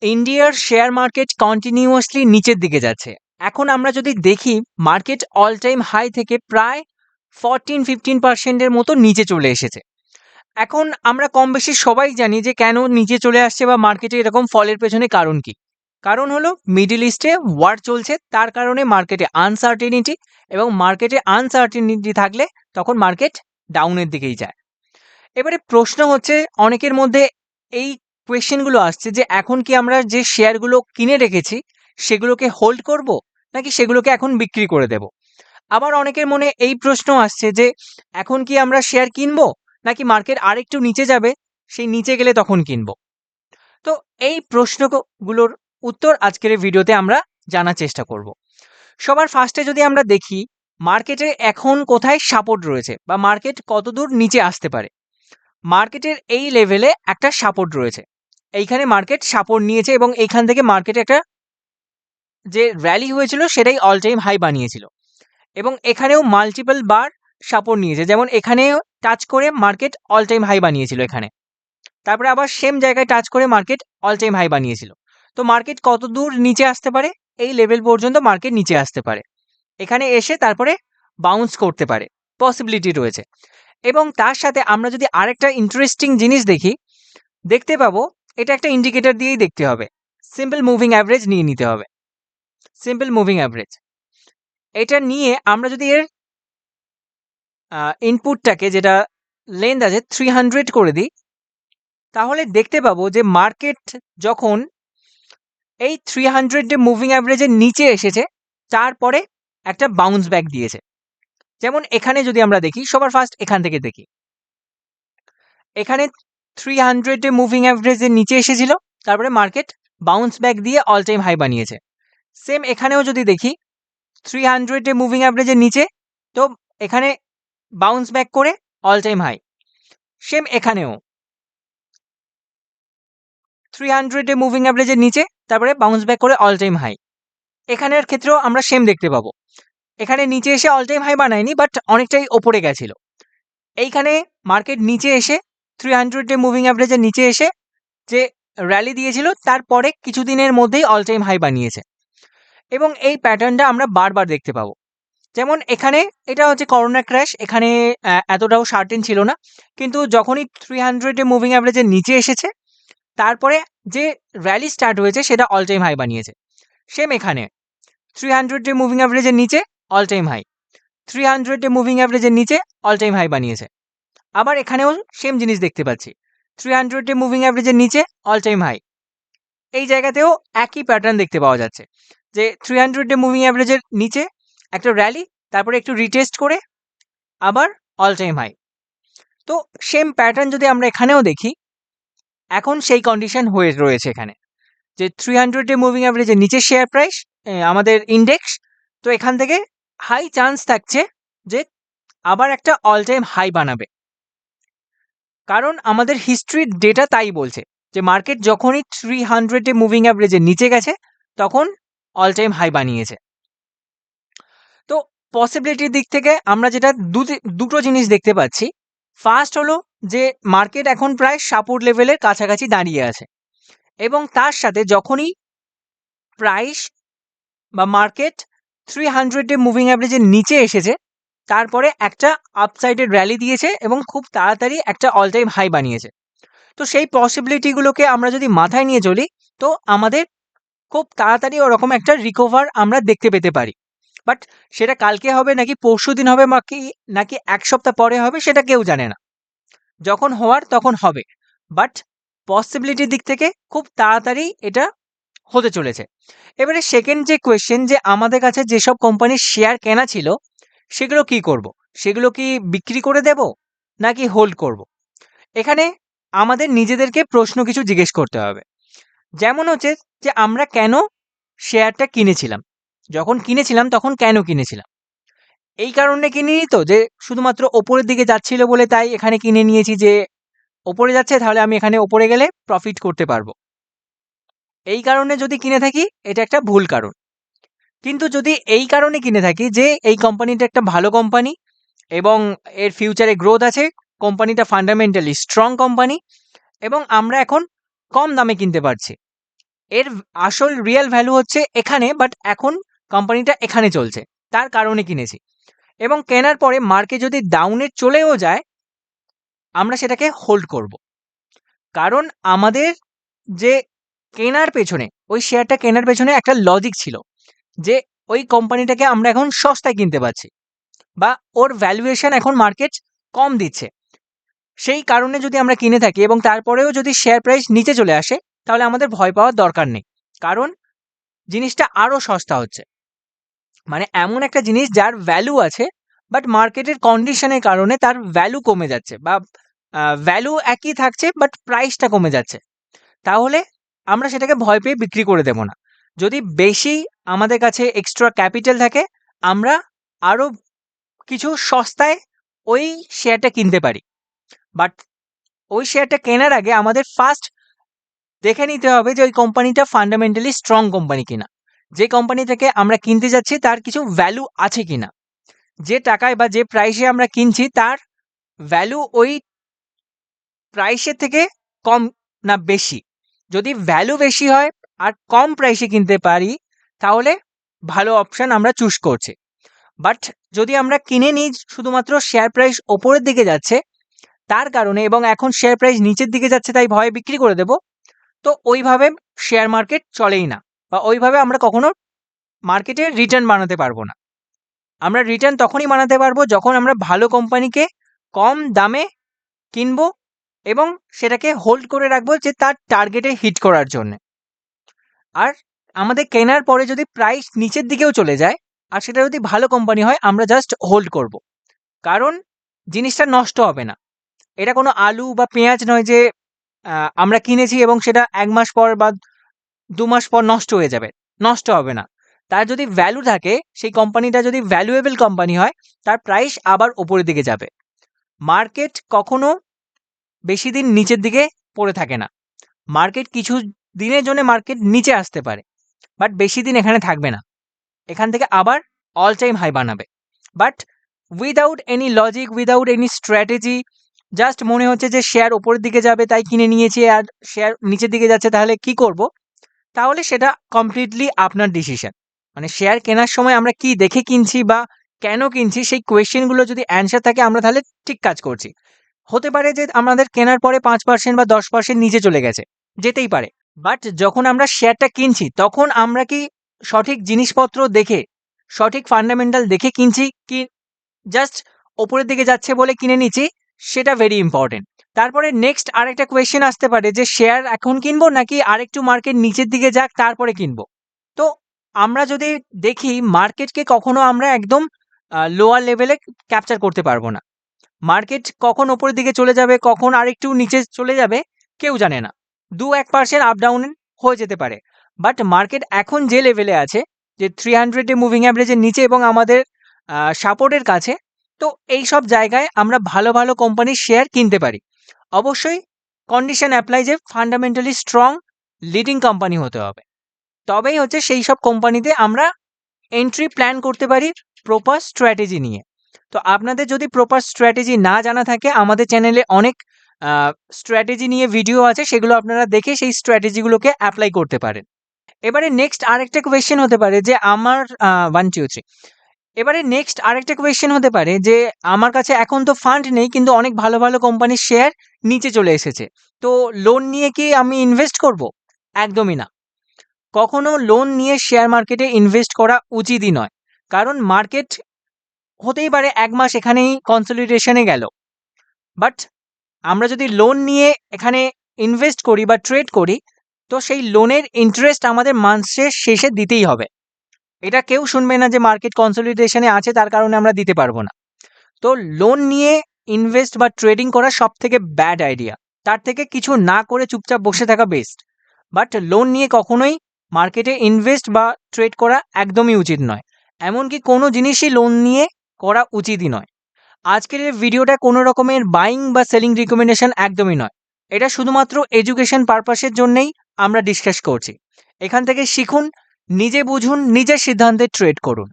ইন্ডিয়ার share market continuously নিচের দিকে যাচ্ছে। এখন আমরা যদি দেখি মার্কেট অল টাইম হাই থেকে প্রায় 14-15% এর মতো নিচে চলে এসেছে। এখন আমরা কম বেশি সবাই জানি যে কেন নিচে চলে আসছে বা মার্কেটে এরকম ফলের পেছনে কারণ কি? কারণ হলো মিডল ইস্টে ওয়ার চলছে, তার কারণে মার্কেটে আনসার্টেনিটি, এবং মার্কেটে আনসার্টেনিটি থাকলে তখন মার্কেট ডাউনের দিকেই যায়। এবারে প্রশ্ন হচ্ছে অনেকের মধ্যে এই কোয়েশ্চেনগুলো আসছে যে এখন কি আমরা যে শেয়ারগুলো কিনে রেখেছি সেগুলোকে হোল্ড করব নাকি সেগুলোকে এখন বিক্রি করে দেব? আবার অনেকের মনে এই প্রশ্ন আসছে যে এখন কি আমরা শেয়ার কিনবো নাকি মার্কেট আরেকটু নিচে যাবে, সেই নিচে গেলে তখন কিনবো? তো এই প্রশ্নগুলোর উত্তর আজকের এই ভিডিওতে আমরা জানার চেষ্টা করব। সবার ফার্স্টে যদি আমরা দেখি মার্কেটে এখন কোথায় সাপোর্ট রয়েছে বা মার্কেট কতদূর নিচে আসতে পারে। মার্কেটের এই লেভেলে একটা সাপোর্ট রয়েছে, এইখানে মার্কেট সাপোর্ট নিয়েছে এবং এইখান থেকে মার্কেটে একটা যে র্যালি হয়েছিল সেটাই অল টাইম হাই বানিয়েছিল, এবং এখানেও মাল্টিপল বার সাপোর্ট নিয়েছে, যেমন এখানে টাচ করে মার্কেট অল টাইম হাই বানিয়েছিল এখানে, তারপরে আবার সেম জায়গায় টাচ করে মার্কেট অল টাইম হাই বানিয়েছিল। তো মার্কেট কত দূর নিচে আসতে পারে? এই লেভেল পর্যন্ত মার্কেট নিচে আসতে পারে, এখানে এসে তারপরে বাউন্স করতে পারে, পসিবিলিটি রয়েছে। এবং তার সাথে আমরা যদি আরেকটা ইন্টারেস্টিং জিনিস দেখি, দেখতে পাবো এটা একটা ইন্ডিকেটর দিয়েই দেখতে হবে, সিম্পল মুভিং অ্যাভারেজ নিয়ে নিতে হবে। সিম্পল মুভিং অ্যাভারেজ এটা নিয়ে আমরা যদি এর ইনপুটটাকে, যেটা লেন্থ আছে 300 করে দিই, তাহলে দেখতে পাবো যে মার্কেট যখন এই 300 মুভিং অ্যাভারেজের নিচে এসেছে তারপরে একটা বাউন্স ব্যাক দিয়েছে। যেমন এখানে যদি আমরা দেখি, সবার ফার্স্ট এখান থেকে দেখি, এখানে 300 মুভিং অ্যাভারেজের নিচে এসেছিল, তারপরে মার্কেট বাউন্স ব্যাক দিয়ে অল টাইম হাই বানিয়েছে। সেম এখানেও যদি দেখি 300 মুভিং অ্যাভারেজের নিচে, তো এখানে বাউন্স ব্যাক করে অল টাইম হাই। সেম এখানেও 300 মুভিং অ্যাভারেজের নিচে, তারপরে বাউন্স ব্যাক করে অল টাইম হাই। এখানের ক্ষেত্রেও আমরা সেম দেখতে পাবো, এখানে নিচে এসে অল টাইম হাই বানায়নি, বাট অনেকটাই ওপরে গেছিল। এইখানে মার্কেট নিচে এসে 300 মুভিং অ্যাভারেজের নিচে এসে যে র্যালি দিয়েছিল তারপরে কিছুদিনের মধ্যেই অল টাইম হাই বানিয়েছে, এবং এই প্যাটার্নটা আমরা বারবার দেখতে পাবো। যেমন এখানে এটা হচ্ছে করোনা ক্র্যাশ, এখানে এতটাও সার্টেন ছিল না, কিন্তু যখনই 300 মুভিং অ্যাভারেজের নিচে এসেছে তারপরে যে র্যালি স্টার্ট হয়েছে সেটা অল টাইম হাই বানিয়েছে। সেম এখানে 300 মুভিং অ্যাভারেজের নিচে অল টাইম হাই, 300 মুভিং অ্যাভারেজের নিচে অল টাইম হাই বানিয়েছে। আবার এখানেও সেম জিনিস দেখতে পাচ্ছি, 300 মুভিং অ্যাভারেজের নিচে অল টাইম হাই। এই জায়গাতেও একই প্যাটার্ন দেখতে পাওয়া যাচ্ছে যে 300 মুভিং অ্যাভারেজের নিচে একটা র্যালি, তারপরে একটু রিটেস্ট করে আবার অল টাইম হাই। তো সেম প্যাটার্ন যদি আমরা এখানেও দেখি, এখন সেই কন্ডিশন হয়ে রয়েছে এখানে যে 300 মুভিং অ্যাভারেজের নিচে শেয়ার প্রাইস, আমাদের ইন্ডেক্স, তো এখান থেকে হাই চান্স থাকছে যে আবার একটা অল টাইম হাই বানাবে, কারণ আমাদের হিস্ট্রির ডেটা তাই বলছে যে মার্কেট যখনই 300 মুভিং অ্যাভারেজের নিচে গেছে তখন অল টাইম হাই বানিয়েছে। তো পসিবিলিটির দিক থেকে আমরা যেটা দুটো জিনিস দেখতে পাচ্ছি, ফার্স্ট হলো যে মার্কেট এখন প্রায় সাপোর্ট লেভেলের কাছাকাছি দাঁড়িয়ে আছে, এবং তার সাথে যখনই প্রাইস বা মার্কেট 300 মুভিং অ্যাভারেজের নিচে এসেছে তারপরে একটা আপসাইডের র্যালি দিয়েছে এবং খুব তাড়াতাড়ি একটা অল টাইম হাই বানিয়েছে। তো সেই পসিবিলিটিগুলোকে আমরা যদি মাথায় নিয়ে চলি, তো আমাদের খুব তাড়াতাড়ি ওরকম একটা রিকভার আমরা দেখতে পেতে পারি। বাট সেটা কালকে হবে নাকি পরশুদিন হবে নাকি এক সপ্তাহ পরে হবে সেটা কেউ জানে না, যখন হওয়ার তখন হবে। বাট পসিবিলিটির দিক থেকে খুব তাড়াতাড়ি এটা হতে চলেছে। এবারে সেকেন্ড যে কোয়েশ্চেন, যে আমাদের কাছে যেসব কোম্পানির শেয়ার কেনা ছিল সেগুলো কি করব? সেগুলো কি বিক্রি করে দেব নাকি হোল্ড করব? এখানে আমাদের নিজেদেরকে প্রশ্ন কিছু জিজ্ঞেস করতে হবে। যেমন হচ্ছে যে আমরা কেন শেয়ারটা কিনেছিলাম, যখন কিনেছিলাম তখন কেন কিনেছিলাম? এই কারণে কিনিনি তো যে শুধুমাত্র ওপরের দিকে যাচ্ছিল বলে তাই এখানে কিনে নিয়েছি, যে ওপরে যাচ্ছে তাহলে আমি এখানে ওপরে গেলে প্রফিট করতে পারবো। এই কারণে যদি কিনে থাকি এটা একটা ভুল কারণ। কিন্তু যদি এই কারণে কিনে থাকি যে এই কোম্পানিটা একটা ভালো কোম্পানি এবং এর ফিউচারে গ্রোথ আছে, কোম্পানিটা ফান্ডামেন্টালি স্ট্রং কোম্পানি এবং আমরা এখন কম দামে কিনতে পারছি, এর আসল রিয়েল ভ্যালু হচ্ছে এখানে, বাট এখন কোম্পানিটা এখানে চলছে, তার কারণে কিনেছি। এবং কেনার পরে মার্কেট যদি ডাউনে চলেও যায়, আমরা সেটাকে হোল্ড করব। কারণ আমাদের যে কেনার পেছনে, ওই শেয়ারটা কেনার পেছনে একটা লজিক ছিল যে ওই কোম্পানিটাকে আমরা এখন সস্তায় কিনতে পারছি, বা ওর ভ্যালুয়েশন এখন মার্কেট কম দিচ্ছে। সেই কারণে যদি আমরা কিনে থাকি এবং তারপরেও যদি শেয়ার প্রাইস নিচে চলে আসে, তাহলে আমাদের ভয় পাওয়ার দরকার নেই, কারণ জিনিসটা আরও সস্তা হচ্ছে। মানে এমন একটা জিনিস যার ভ্যালু আছে, বাট মার্কেটের কন্ডিশনের কারণে তার ভ্যালু কমে যাচ্ছে, বা ভ্যালু একই থাকছে বাট প্রাইসটা কমে যাচ্ছে, তাহলে আমরা সেটাকে ভয় পেয়ে বিক্রি করে দেব না। যদি বেশি আমাদের কাছে এক্সট্রা ক্যাপিটাল থাকে, আমরা আরও কিছু সস্তায় ওই শেয়ারটা কিনতে পারি। বাট ওই শেয়ারটা কেনার আগে আমাদের ফার্স্ট দেখে নিতে হবে যে ওই কোম্পানিটা ফান্ডামেন্টালি স্ট্রং কোম্পানি কিনা, যে কোম্পানি থেকে আমরা কিনতে যাচ্ছি তার কিছু ভ্যালু আছে কিনা, যে টাকায় বা যে প্রাইসে আমরা কিনছি তার ভ্যালু ওই প্রাইসের থেকে কম না বেশি। যদি ভ্যালু বেশি হয় আর কম প্রাইসে কিনতে পারি, তাহলে ভালো অপশান আমরা চুজ করছি। বাট যদি আমরা কিনে নিই শুধুমাত্র শেয়ার প্রাইস ওপরের দিকে যাচ্ছে তার কারণে, এবং এখন শেয়ার প্রাইস নিচের দিকে যাচ্ছে তাই ভয়ে বিক্রি করে দেব, তো ওইভাবে শেয়ার মার্কেট চলেই না, বা ওইভাবে আমরা কখনো মার্কেটে রিটার্ন বানাতে পারবো না। আমরা রিটার্ন তখনই বানাতে পারবো যখন আমরা ভালো কোম্পানিকে কম দামে কিনবো এবং সেটাকে হোল্ড করে রাখবো যে তার টার্গেটে হিট করার জন্য। আর আমাদের কেনার পরে যদি প্রাইস নিচের দিকেও চলে যায় আর সেটা যদি ভালো কোম্পানি হয়, আমরা জাস্ট হোল্ড করব, কারণ জিনিসটা নষ্ট হবে না। এটা কোনো আলু বা পেঁয়াজ নয় যে আমরা কিনেছি এবং সেটা 1 মাস পর বা 2 মাস পর নষ্ট হয়ে যাবে, নষ্ট হবে না। তার যদি ভ্যালু থাকে, সেই কোম্পানিটা যদি ভ্যালুয়েবল কোম্পানি হয়, তার প্রাইস আবার ওপরের দিকে যাবে। মার্কেট কখনো বেশি দিন নিচের দিকে পড়ে থাকে না। মার্কেট কিছু দিনের জন্য মার্কেট নিচে আসতে পারে, বাট বেশি দিন এখানে থাকবে না, এখান থেকে আবার অল টাইম হাই বানাবে। But without any logic, without any strategy, just মনে হচ্ছে যে শেয়ার ওপরের দিকে যাবে তাই কিনে নিয়েছি, আর শেয়ার নিচের দিকে যাচ্ছে তাহলে কি করব, তাহলে সেটা কমপ্লিটলি আপনার ডিসিশন। মানে শেয়ার কেনার সময় আমরা কি দেখে কিনছি বা কেন কিনছি, সেই কোয়েশ্চেনগুলো যদি অ্যান্সার থাকে, আমরা তাহলে ঠিক কাজ করছি। হতে পারে যে আমাদের কেনার পরে 5% বা 10% নিচে চলে গেছে, যেতেই পারে। বাট যখন আমরা শেয়ারটা কিনছি তখন আমরা কি সঠিক জিনিসপত্র দেখে, সঠিক ফান্ডামেন্টাল দেখে কিনছি, কি জাস্ট ওপরের দিকে যাচ্ছে বলে কিনে নিচ্ছি, সেটা ভেরি ইম্পর্টেন্ট। তারপরে নেক্সট আরেকটা কোয়েশ্চেন আসতে পারে যে শেয়ার এখন কিনবো নাকি আরেকটু মার্কেট নিচের দিকে যাক তারপরে কিনবো। তো আমরা যদি দেখি, মার্কেটকে কখনো আমরা একদম লোয়ার লেভেলে ক্যাপচার করতে পারবো না। মার্কেট কখন ওপরের দিকে চলে যাবে, কখন আরেকটু নিচে চলে যাবে, কেউ জানে না। 2-1% আপ ডাউন হয়ে যেতে পারে। বাট মার্কেট এখন যে লেভেলে আছে, যে 300 মুভিং অ্যাভারেজের নিচে এবং আমাদের সাপোর্টের কাছে, তো এই সব জায়গায় আমরা ভালো ভালো কোম্পানির শেয়ার কিনতে পারি। অবশ্যই কন্ডিশন অ্যাপ্লাই যে ফান্ডামেন্টালি স্ট্রং লিডিং কোম্পানি হতে হবে, তবেই হচ্ছে সেই সব কোম্পানিতে আমরা এন্ট্রি প্ল্যান করতে পারি প্রপার স্ট্র্যাটেজি নিয়ে। তো আপনাদের যদি প্রপার স্ট্র্যাটেজি না জানা থাকে, আমাদের চ্যানেলে অনেক স্ট্র্যাটেজি নিয়ে ভিডিও আছে, সেগুলো আপনারা দেখে সেই স্ট্র্যাটেজিগুলোকে অ্যাপ্লাই করতে পারেন। এবারে নেক্সট আরেকটা কোয়েশ্চেন হতে পারে যে আমার 1 2 3 এবারে নেক্সট আরেকটা কোয়েশ্চেন হতে পারে যে আমার কাছে এখন তো ফান্ড নেই, কিন্তু অনেক ভালো ভালো কোম্পানির শেয়ার নিচে চলে এসেছে, তো লোন নিয়ে কি আমি ইনভেস্ট করব? একদমই না। কখনো লোন নিয়ে শেয়ার মার্কেটে ইনভেস্ট করা উচিতই নয়, কারণ মার্কেট হতেই পারে 1 মাস এখানেই কনসলিডেশনে গেল, বাট আমরা যদি লোন নিয়ে এখানে ইনভেস্ট করি বা ট্রেড করি, তো সেই লোনের ইন্টারেস্ট আমাদের মাসের শেষে দিতেই হবে। এটা কেউ শুনবে না যে মার্কেট কনসলিডেশনে আছে তার কারণে আমরা দিতে পারবো না। তো লোন নিয়ে ইনভেস্ট বা ট্রেডিং করা সব থেকে ব্যাড আইডিয়া, তার থেকে কিছু না করে চুপচাপ বসে থাকা বেস্ট। বাট লোন নিয়ে কখনোই মার্কেটে ইনভেস্ট বা ট্রেড করা একদমই উচিত নয়, এমনকি কোনো জিনিসই লোন নিয়ে করা উচিতই নয়। আজকের এই ভিডিওটা কোনো রকমের বাইং বা সেলিং রিকমেন্ডেশন একদমই নয়, এটা শুধুমাত্র এডুকেশন পারপাসের জন্যই আমরা ডিসকাস করছি। এখান থেকে শিখুন, নিজে বুঝুন, নিজের সিদ্ধান্তে ট্রেড করুন।